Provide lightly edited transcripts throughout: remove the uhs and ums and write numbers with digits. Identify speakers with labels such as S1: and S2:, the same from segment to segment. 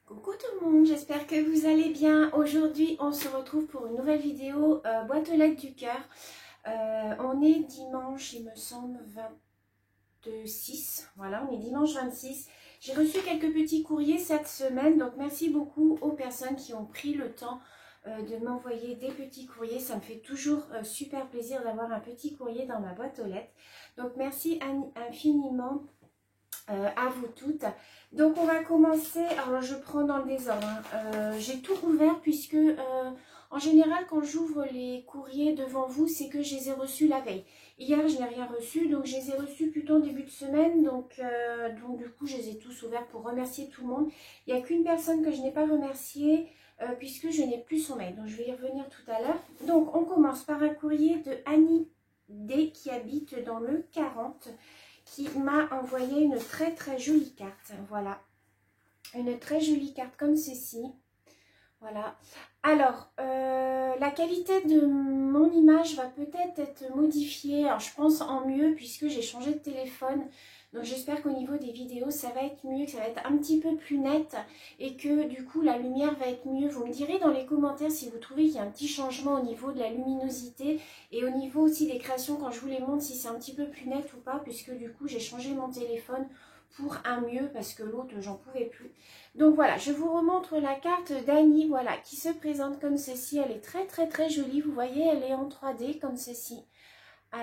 S1: Coucou tout le monde, j'espère que vous allez bien. Aujourd'hui, on se retrouve pour une nouvelle vidéo boîte aux lettres du cœur. On est dimanche, il me semble, 26. Voilà, on est dimanche 26. J'ai reçu quelques petits courriers cette semaine, donc merci beaucoup aux personnes qui ont pris le temps de m'envoyer des petits courriers. Ça me fait toujours super plaisir d'avoir un petit courrier dans ma boîte aux lettres. Donc merci infiniment à vous toutes. Donc on va commencer, alors je prends dans le désordre, hein. J'ai tout ouvert puisque en général quand j'ouvre les courriers devant vous, c'est que je les ai reçus la veille. Hier je n'ai rien reçu, donc je les ai reçus plutôt en début de semaine, donc du coup je les ai tous ouverts pour remercier tout le monde. Il n'y a qu'une personne que je n'ai pas remerciée puisque je n'ai plus son mail, donc je vais y revenir tout à l'heure. Donc on commence par un courrier de Annie D qui habite dans le 40, qui m'a envoyé une très jolie carte. Voilà, une très jolie carte comme ceci. Voilà. Alors, la qualité de mon image va peut-être être modifiée. Alors, je pense en mieux puisque j'ai changé de téléphone. Donc, j'espère qu'au niveau des vidéos, ça va être mieux, que ça va être un petit peu plus net et que du coup, la lumière va être mieux. Vous me direz dans les commentaires si vous trouvez qu'il y a un petit changement au niveau de la luminosité et au niveau aussi des créations quand je vous les montre, si c'est un petit peu plus net ou pas, puisque du coup, j'ai changé mon téléphone pour un mieux parce que l'autre, j'en pouvais plus. Donc voilà, je vous remontre la carte d'Annie, voilà, qui se présente comme ceci. Elle est très jolie, vous voyez, elle est en 3D comme ceci.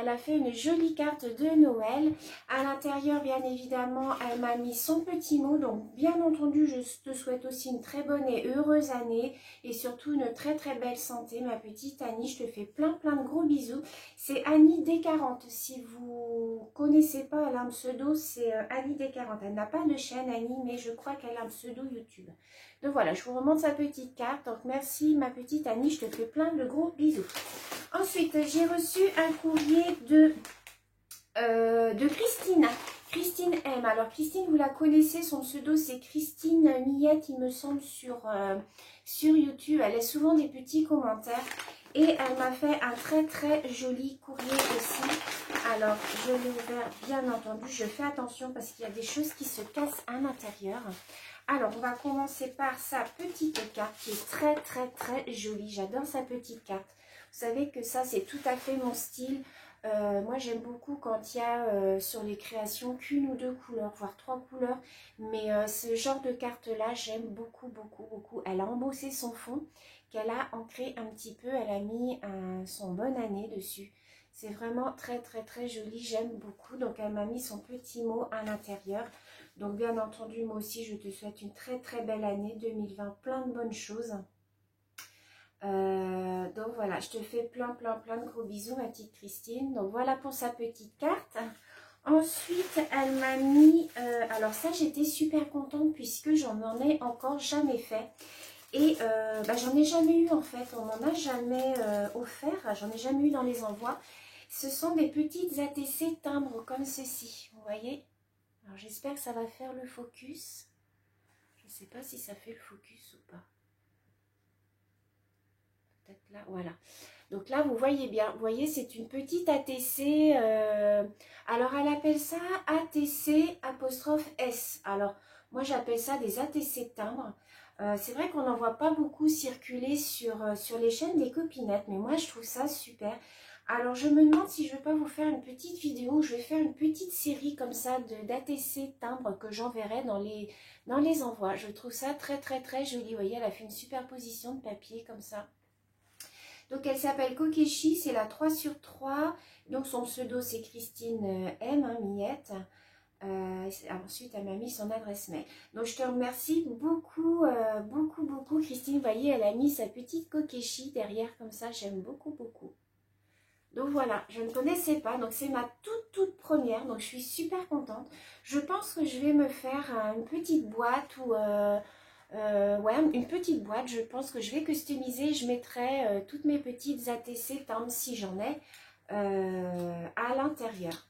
S1: Elle a fait une jolie carte de Noël. À l'intérieur, bien évidemment, elle m'a mis son petit mot. Donc, bien entendu, je te souhaite aussi une très bonne et heureuse année. Et surtout, une très belle santé, ma petite Annie. Je te fais plein de gros bisous. C'est Annie D40. Si vous connaissez pas, elle a un pseudo, c'est Annie D40. Elle n'a pas de chaîne, Annie, mais je crois qu'elle a un pseudo YouTube. Donc voilà, je vous remonte sa petite carte. Donc, merci, ma petite Annie. Je te fais plein de gros bisous. Ensuite, j'ai reçu un courrier de Christine. Christine M. Alors, Christine, vous la connaissez, son pseudo, c'est Christine Millette, il me semble, sur YouTube. Elle a souvent des petits commentaires. Et elle m'a fait un très joli courrier aussi. Alors, je l'ai ouvert, bien entendu. Je fais attention parce qu'il y a des choses qui se cassent à l'intérieur. Alors, on va commencer par sa petite carte qui est très jolie. J'adore sa petite carte. Vous savez que ça, c'est tout à fait mon style. Moi, j'aime beaucoup quand il y a sur les créations qu'une ou deux couleurs, voire 3 couleurs. Mais ce genre de carte-là, j'aime beaucoup. Elle a embossé son fond, qu'elle a ancré un petit peu. Elle a mis son bonne année dessus. C'est vraiment très joli. J'aime beaucoup. Donc, elle m'a mis son petit mot à l'intérieur. Donc, bien entendu, moi aussi, je te souhaite une très belle année 2020. Plein de bonnes choses. Donc voilà, je te fais plein de gros bisous, ma petite Christine. Donc voilà pour sa petite carte. Ensuite, elle m'a mis, alors ça j'étais super contente puisque j'en ai encore jamais fait. Et j'en ai jamais eu en fait, on m'en a jamais offert, j'en ai jamais eu dans les envois. Ce sont des petites ATC timbres comme ceci, vous voyez. Alors j'espère que ça va faire le focus. Je ne sais pas si ça fait le focus ou pas. Peut-être là, voilà. Donc là, vous voyez bien, vous voyez, c'est une petite ATC. Alors, elle appelle ça ATC apostrophe S. Alors, moi, j'appelle ça des ATC timbres. C'est vrai qu'on n'en voit pas beaucoup circuler sur les chaînes des copinettes, mais moi, je trouve ça super. Alors, je me demande si je ne vais pas vous faire une petite vidéo. Je vais faire une petite série comme ça d'ATC timbres que j'enverrai dans les envois. Je trouve ça très joli. Vous voyez, elle a fait une superposition de papier comme ça. Donc, elle s'appelle Kokeshi, c'est la 3/3. Donc, son pseudo, c'est Christine M, hein, Millette. Ensuite, elle m'a mis son adresse mail. Donc, je te remercie beaucoup, Christine. Vous voyez, elle a mis sa petite Kokeshi derrière, comme ça. J'aime beaucoup. Donc, voilà, je ne connaissais pas. Donc, c'est ma toute première. Donc, je suis super contente. Je pense que je vais me faire une petite boîte ou... ouais, une petite boîte, je pense que je vais customiser, je mettrai toutes mes petites ATC timbres si j'en ai à l'intérieur.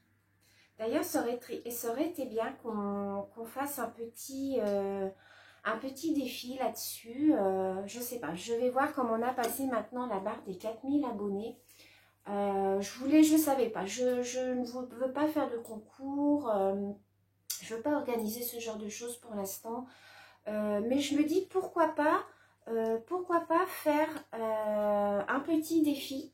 S1: D'ailleurs, ça aurait été bien qu'on fasse un petit défi là-dessus. Je sais pas, je vais voir comment on a passé maintenant la barre des 4000 abonnés. Je savais pas, je ne veux pas faire de concours, je veux pas organiser ce genre de choses pour l'instant. Mais je me dis pourquoi pas faire un petit défi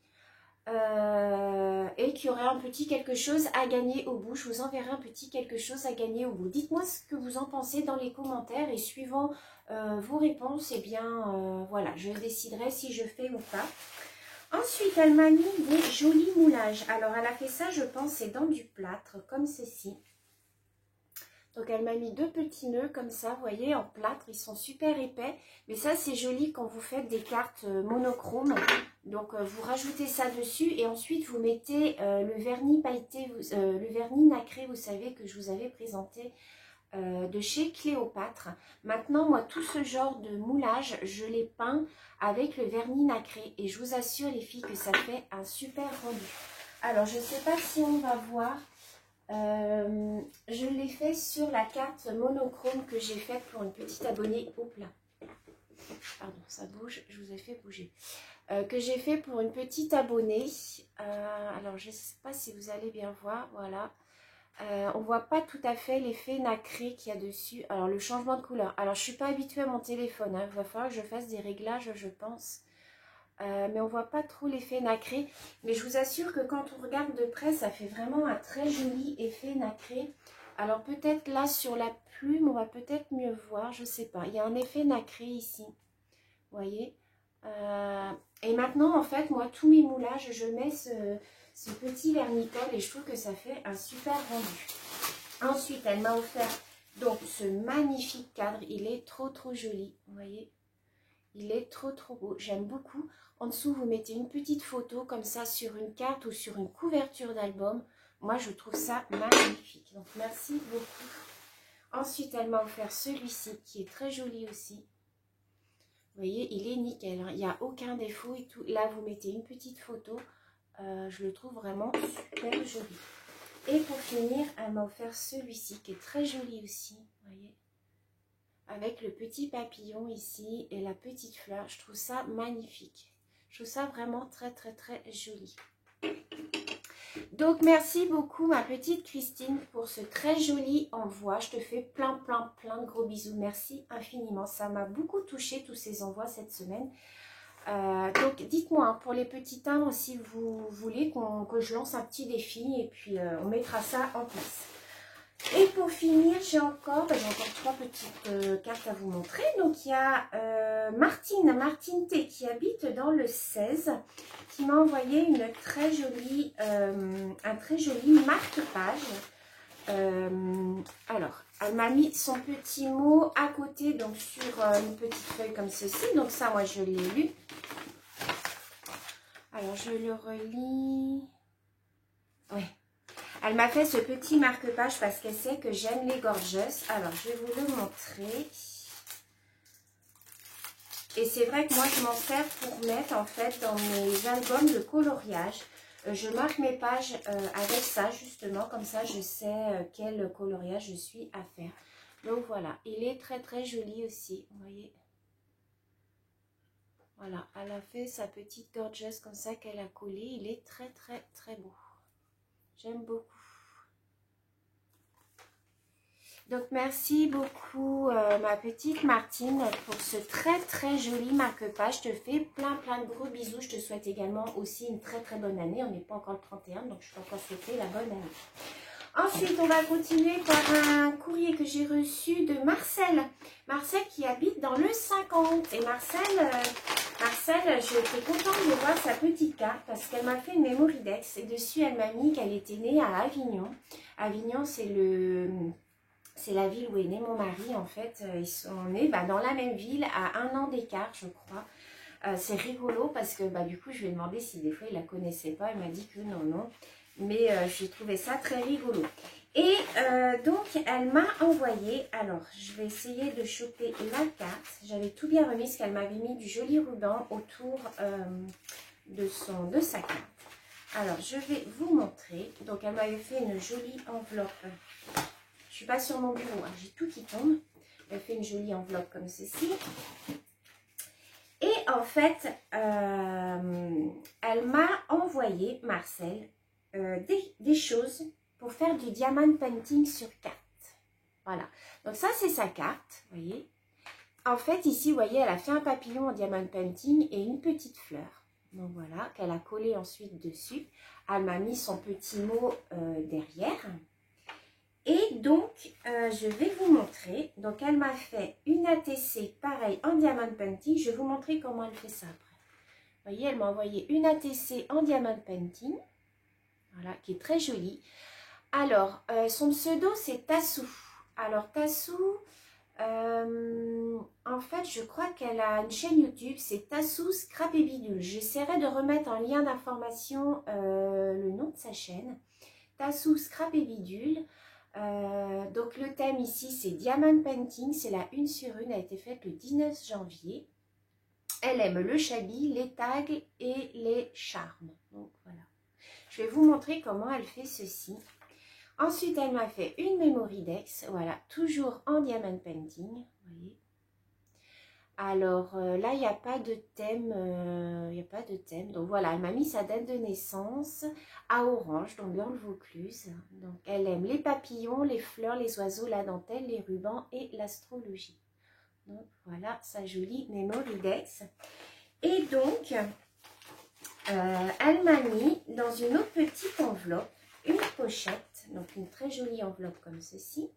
S1: et qu'il y aurait un petit quelque chose à gagner au bout. Je vous enverrai un petit quelque chose à gagner au bout. Dites-moi ce que vous en pensez dans les commentaires et suivant vos réponses, eh bien voilà, je déciderai si je fais ou pas. Ensuite, elle m'a mis des jolis moulages. Alors, elle a fait ça, je pense, c'est dans du plâtre, comme ceci. Donc, elle m'a mis 2 petits nœuds comme ça, vous voyez, en plâtre. Ils sont super épais. Mais ça, c'est joli quand vous faites des cartes monochromes. Donc, vous rajoutez ça dessus et ensuite, vous mettez le vernis pailleté, le vernis nacré, vous savez, que je vous avais présenté de chez Cléopâtre. Maintenant, moi, tout ce genre de moulage, je les peins avec le vernis nacré. Et je vous assure, les filles, que ça fait un super rendu. Alors, je ne sais pas si on va voir. Je l'ai fait sur la carte monochrome que j'ai faite pour une petite abonnée. Hop là. Pardon, ça bouge. Je vous ai fait bouger. Que j'ai fait pour une petite abonnée. Alors, je ne sais pas si vous allez bien voir. Voilà. On voit pas tout à fait l'effet nacré qu'il y a dessus. Alors le changement de couleur. Alors je suis pas habituée à mon téléphone. Il va falloir que je fasse des réglages, je pense. Mais on voit pas trop l'effet nacré. Mais je vous assure que quand on regarde de près, ça fait vraiment un très joli effet nacré. Alors peut-être là sur la plume, on va peut-être mieux voir. Je sais pas. Il y a un effet nacré ici. Vous voyez. Et maintenant en fait, moi tous mes moulages, je mets ce petit vernicole et je trouve que ça fait un super rendu. Ensuite, elle m'a offert donc ce magnifique cadre. Il est trop joli, vous voyez. Il est trop beau, j'aime beaucoup. En dessous, vous mettez une petite photo comme ça sur une carte ou sur une couverture d'album. Moi, je trouve ça magnifique. Donc, merci beaucoup. Ensuite, elle m'a offert celui-ci qui est très joli aussi. Vous voyez, il est nickel, hein. Il n'y a aucun défaut et tout. Là, vous mettez une petite photo. Je le trouve vraiment super joli. Et pour finir, elle m'a offert celui-ci qui est très joli aussi, vous voyez, avec le petit papillon ici et la petite fleur. Je trouve ça magnifique. Je trouve ça vraiment très joli. Donc merci beaucoup ma petite Christine pour ce très joli envoi. Je te fais plein de gros bisous. Merci infiniment. Ça m'a beaucoup touchée tous ces envois cette semaine. Donc dites-moi hein, pour les petits timbres si vous voulez que je lance un petit défi et puis on mettra ça en place. Et pour finir, j'ai encore 3 petites cartes à vous montrer. Donc il y a Martine T qui habite dans le 16 qui m'a envoyé un très joli marque-page. Alors, elle m'a mis son petit mot à côté, donc sur une petite feuille comme ceci. Donc ça, moi, je l'ai lu. Alors, je le relis. Oui. Elle m'a fait ce petit marque-page parce qu'elle sait que j'aime les gorgeous. Alors, je vais vous le montrer. Et c'est vrai que moi, je m'en sers pour mettre, en fait, dans mes albums de coloriage. Je marque mes pages avec ça, justement. Comme ça, je sais quel coloriage je suis à faire. Donc, voilà. Il est très joli aussi. Vous voyez. Voilà. Elle a fait sa petite gorgeous comme ça qu'elle a collé. Il est très beau. J'aime beaucoup. Donc, merci beaucoup ma petite Martine pour ce très joli marque-page. Je te fais plein de gros bisous. Je te souhaite également aussi une très bonne année. On n'est pas encore le 31, donc je peux encore souhaiter la bonne année. Ensuite, on va continuer par un courrier que j'ai reçu de Marcel. Marcel qui habite dans le 50. Et Marcel, j'étais contente de voir sa petite carte parce qu'elle m'a fait une mémoridex. Et dessus, elle m'a mis qu'elle était née à Avignon. Avignon, c'est la ville où est né mon mari, en fait. Ils sont nés dans la même ville à 1 an d'écart, je crois. C'est rigolo parce que du coup, je lui ai demandé si des fois il la connaissait pas. Elle m'a dit que non. Mais j'ai trouvé ça très rigolo. Et donc, elle m'a envoyé... Alors, je vais essayer de choper la carte. J'avais tout bien remis parce qu'elle m'avait mis du joli ruban autour de sa carte. Alors, je vais vous montrer. Donc, elle m'avait fait une jolie enveloppe. Je suis pas sur mon bureau, hein. J'ai tout qui tombe. Elle fait une jolie enveloppe comme ceci. Et en fait, elle m'a envoyé, Marcel, des choses pour faire du diamond painting sur carte. Voilà. Donc ça, c'est sa carte, vous voyez. en fait, ici, vous voyez, elle a fait un papillon en diamant painting et une petite fleur. Donc voilà, qu'elle a collé ensuite dessus. Elle m'a mis son petit mot derrière. Et donc, je vais vous montrer. Donc, elle m'a fait une ATC, pareil, en diamant painting. Je vais vous montrer comment elle fait ça après. Vous voyez, elle m'a envoyé une ATC en diamant painting. Voilà, qui est très jolie. Alors, son pseudo, c'est Tassou. Alors, Tassou, en fait, je crois qu'elle a une chaîne YouTube, c'est Tassou Scrap et Bidule. J'essaierai de remettre en lien d'information le nom de sa chaîne. Tassou Scrap et Bidule. Donc, le thème ici, c'est Diamond Painting. C'est la 1 sur 1, elle a été faite le 19 janvier. Elle aime le chablis, les tags et les charmes. Donc, voilà. Je vais vous montrer comment elle fait ceci. Ensuite, elle m'a fait une Memory Dex, voilà, toujours en Diamond Painting, vous voyez. Alors là, il n'y a pas de thème, donc voilà, elle m'a mis sa date de naissance à orange, donc dans le Vaucluse. Donc elle aime les papillons, les fleurs, les oiseaux, la dentelle, les rubans et l'astrologie. Donc voilà, sa jolie Memory Dex. Et donc, elle m'a mis dans une autre petite enveloppe, une pochette, donc une très jolie enveloppe comme ceci.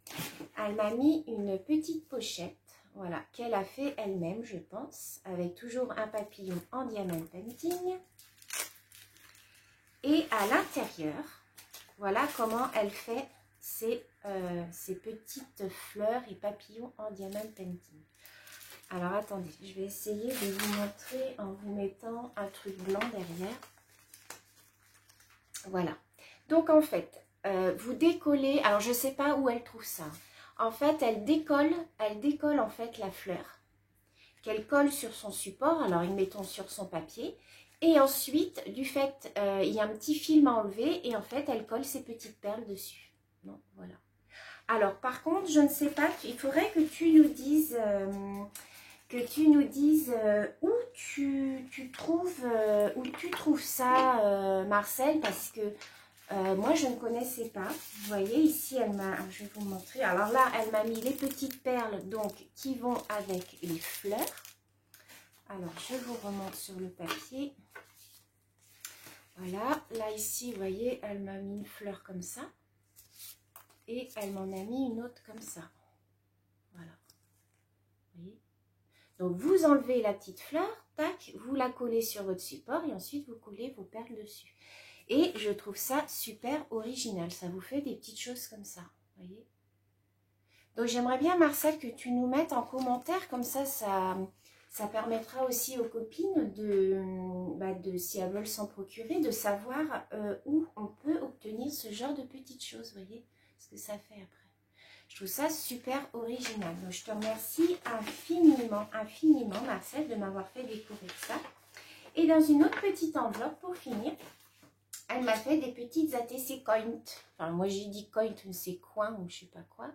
S1: Elle m'a mis une petite pochette, voilà, qu'elle a fait elle-même, je pense, avec toujours un papillon en diamant painting. Et à l'intérieur, voilà comment elle fait ces petites fleurs et papillons en diamant painting. Alors attendez, je vais essayer de vous montrer en vous mettant un truc blanc derrière. Voilà. Donc en fait, vous décollez, alors je ne sais pas où elle trouve ça. En fait, elle décolle en fait la fleur qu'elle colle sur son support, alors mettons sur son papier. Et ensuite, du fait, il y a un petit film à enlever et en fait, elle colle ses petites perles dessus. Donc voilà. Alors par contre, je ne sais pas, il faudrait que tu nous dises... où tu trouves ça, Marcel, parce que moi je ne connaissais pas. Vous voyez ici, je vais vous montrer. Alors là, elle m'a mis les petites perles donc qui vont avec les fleurs. Alors je vous remonte sur le papier. Voilà, là ici, vous voyez, elle m'a mis une fleur comme ça et elle m'en a mis une autre comme ça. Voilà, vous voyez. Donc, vous enlevez la petite fleur, tac, vous la collez sur votre support et ensuite vous collez vos perles dessus. Et je trouve ça super original. Ça vous fait des petites choses comme ça, vous voyez. Donc, j'aimerais bien, Marcel, que tu nous mettes en commentaire, comme ça permettra aussi aux copines si elles veulent s'en procurer, de savoir où on peut obtenir ce genre de petites choses, vous voyez, ce que ça fait après. Je trouve ça super original. Donc, je te remercie infiniment, infiniment, Marcel, de m'avoir fait découvrir ça. Et dans une autre petite enveloppe, pour finir, elle m'a fait des petites ATC coins. Enfin, moi, j'ai dit coins, c'est coin ou je sais pas quoi.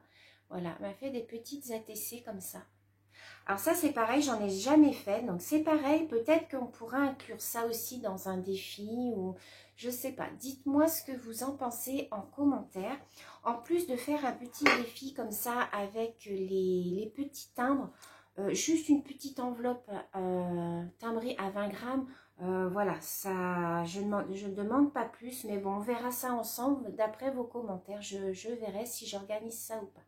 S1: Voilà, elle m'a fait des petites ATC comme ça. Alors ça, c'est pareil, j'en ai jamais fait. Donc, c'est pareil, peut-être qu'on pourra inclure ça aussi dans un défi ou... Je sais pas, dites-moi ce que vous en pensez en commentaire. En plus de faire un petit défi comme ça avec les petits timbres, juste une petite enveloppe timbrée à 20 grammes, voilà, ça, je ne demande pas plus, mais bon, on verra ça ensemble d'après vos commentaires. Je verrai si j'organise ça ou pas.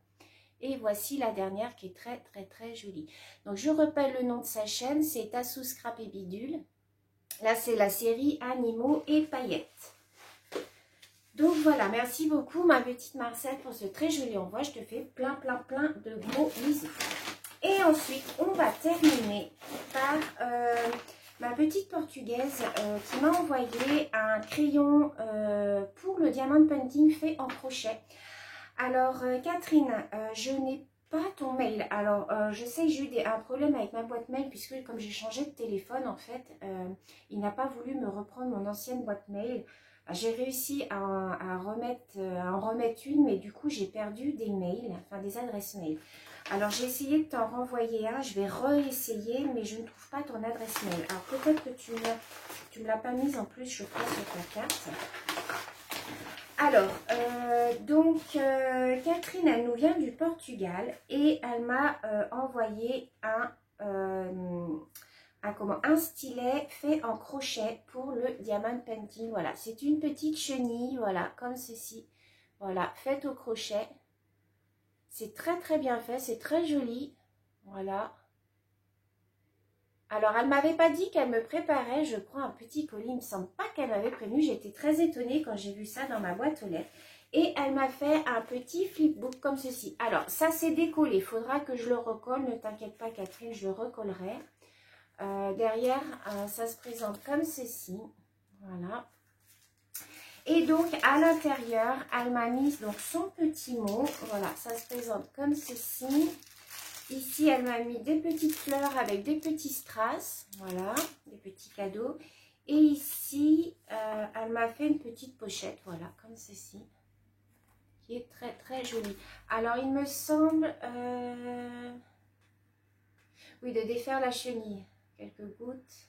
S1: Et voici la dernière qui est très très très jolie. Donc je rappelle le nom de sa chaîne, c'est Tassou Scrap et Bidule. Là, c'est la série Animaux et Paillettes. Donc voilà, merci beaucoup ma petite Marcel pour ce très joli envoi. Je te fais plein de gros bisous. Et ensuite, on va terminer par ma petite portugaise qui m'a envoyé un crayon pour le diamond painting fait en crochet. Alors Catherine, je n'ai pas ton mail. Alors je sais que j'ai eu un problème avec ma boîte mail puisque comme j'ai changé de téléphone en fait, il n'a pas voulu me reprendre mon ancienne boîte mail. J'ai réussi à en remettre une, mais du coup j'ai perdu des mails, enfin des adresses mail. Alors j'ai essayé de t'en renvoyer un, je vais réessayer, mais je ne trouve pas ton adresse mail. Alors peut-être que tu ne l'as pas mise en plus, je crois, sur ta carte. Alors, Catherine, elle nous vient du Portugal et elle m'a envoyé un stylet fait en crochet pour le diamant painting. Voilà, c'est une petite chenille, voilà, comme ceci. Voilà, faite au crochet. C'est très très bien fait, c'est très joli. Voilà. Alors, elle ne m'avait pas dit qu'elle me préparait, je crois, un petit colis. Il ne me semble pas qu'elle m'avait prévenu. J'étais très étonnée quand j'ai vu ça dans ma boîte aux lettres. Et elle m'a fait un petit flipbook comme ceci. Alors, ça c'est décollé. Il faudra que je le recolle. Ne t'inquiète pas, Catherine, je le recollerai. Derrière, ça se présente comme ceci. Voilà. Et donc, à l'intérieur, elle m'a mis donc, son petit mot. Voilà, ça se présente comme ceci. Ici, elle m'a mis des petites fleurs avec des petits strass, voilà, des petits cadeaux. Et ici, elle m'a fait une petite pochette, voilà, comme ceci, qui est très très jolie. Alors, il me semble, oui, de défaire la chenille, quelques gouttes.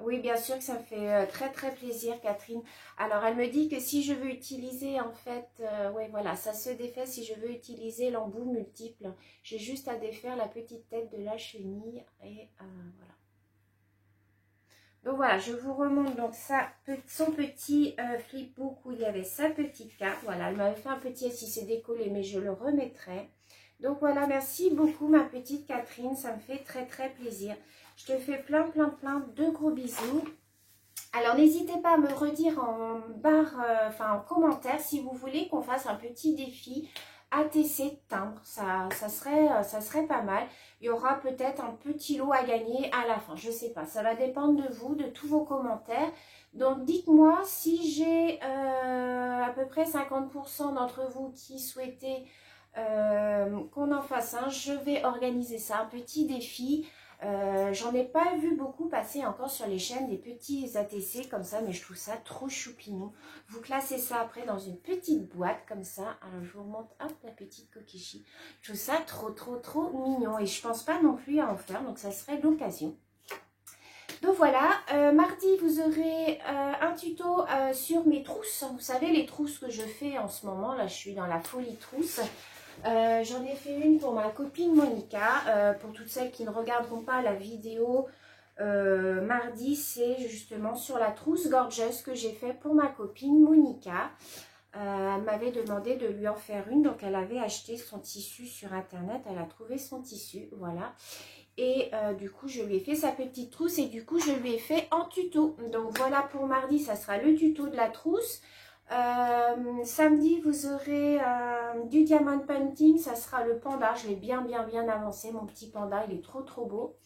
S1: Oui, bien sûr que ça me fait très très plaisir, Catherine. Alors, elle me dit que si je veux utiliser, en fait, oui, voilà, ça se défait si je veux utiliser l'embout multiple. J'ai juste à défaire la petite tête de la chenille et voilà. Donc voilà, je vous remonte donc son petit flipbook où il y avait sa petite carte. Voilà, elle m'avait fait un petit S, il s'est décollé, mais je le remettrai. Donc voilà, merci beaucoup ma petite Catherine, ça me fait très très plaisir. Je te fais plein de gros bisous. Alors n'hésitez pas à me redire en barre, en commentaire si vous voulez qu'on fasse un petit défi ATC timbre. Ça serait pas mal. Il y aura peut-être un petit lot à gagner à la fin. Je sais pas, ça va dépendre de vous, de tous vos commentaires. Donc dites-moi si j'ai à peu près 50% d'entre vous qui souhaitaient qu'on en fasse un. Je vais organiser ça, un petit défi. J'en ai pas vu beaucoup passer encore sur les chaînes des petits ATC comme ça, mais je trouve ça trop choupinou. Vous classez ça après dans une petite boîte comme ça. Alors je vous remonte, hop, la petite kokichi. Je trouve ça trop mignon et je pense pas non plus à en faire, donc ça serait l'occasion. Donc voilà, mardi vous aurez un tuto sur mes trousses. Vous savez les trousses que je fais en ce moment, là je suis dans la folie trousse. J'en ai fait une pour ma copine Monica, pour toutes celles qui ne regarderont pas la vidéo mardi, c'est justement sur la trousse gorgeous que j'ai fait pour ma copine Monica. Elle m'avait demandé de lui en faire une, donc elle avait acheté son tissu sur internet, elle a trouvé son tissu, voilà. Et du coup je lui ai fait sa petite trousse et du coup je lui ai fait en tuto. Donc voilà pour mardi, ça sera le tuto de la trousse. Samedi vous aurez du diamond painting, ça sera le panda, je l'ai bien avancé, mon petit panda, il est trop beau.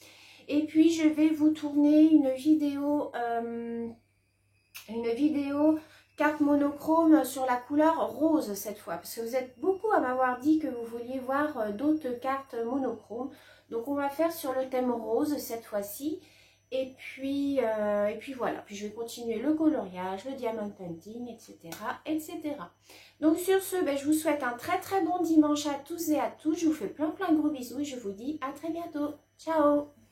S1: Et puis je vais vous tourner une vidéo carte monochrome sur la couleur rose cette fois, parce que vous êtes beaucoup à m'avoir dit que vous vouliez voir d'autres cartes monochromes. Donc on va faire sur le thème rose cette fois-ci. Et puis voilà, puis je vais continuer le coloriage, le diamond painting, etc. Donc sur ce, je vous souhaite un très bon dimanche à tous et à toutes. Je vous fais plein de gros bisous et je vous dis à très bientôt. Ciao!